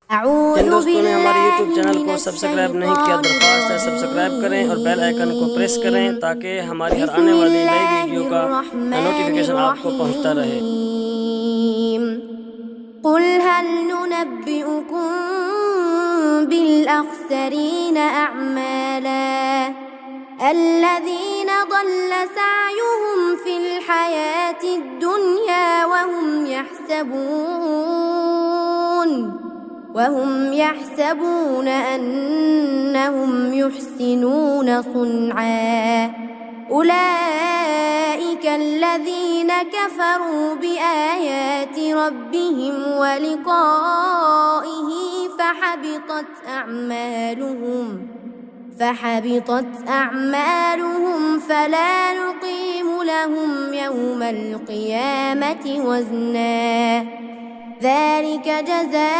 जिन दोस्तों ने हमारे YouTube चैनल को सब्सक्राइब नहीं किया, दरख्वास्त है सब्सक्राइब करें और बेल आइकन को प्रेस करें ताकि हमारी हर आने वाली नई वीडियो का नोटिफिकेशन आपको पहुंचता रहे। कुल हल नुनब्बिउकुम बिल अख्सरीन अअमाला الذين ضل سعيهم في الحياة الدنيا وهم يحسبون أنهم يحسنون صنعا أولئك الذين كفروا بآيات ربهم ولقائه فحبطت أعمالهم فلا نقيم لهم يوم القيامة وزنا ذلك جزاؤهم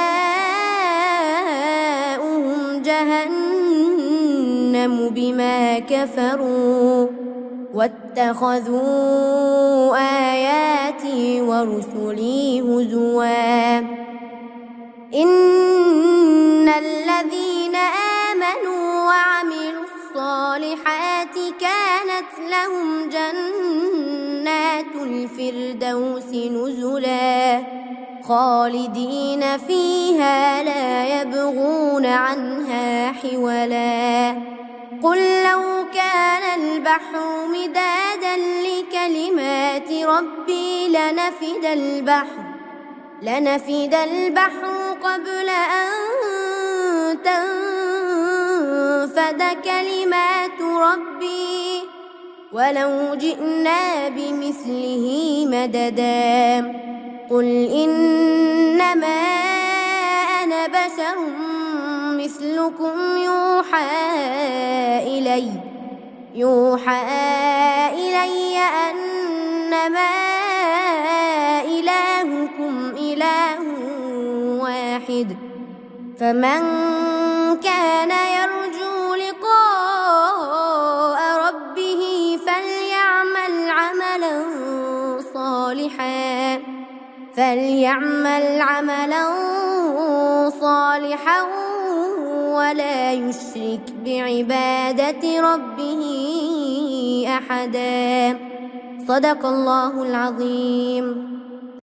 جهنم بما كفروا واتخذوا آياتي ورسلي هزوا إن الذين آمنوا وعملوا الصالحات كانت لهم جنات الفردوس نزلا خالدين فيها لا يبغون عنها حولا قل لو كان البحر مدادا لكلمات ربي لنفد البحر قبل أن تنفد كلمات ربي ولو جئنا بمثله مددا قل إنما أنا بشر مثلكم يوحى إلي أنما إلهكم إله واحد فمن كان يرجو لقاء ربه فليعمل عملا صالحا ولا يشرك بعبادة ربه أحدا. صدق الله العظيم.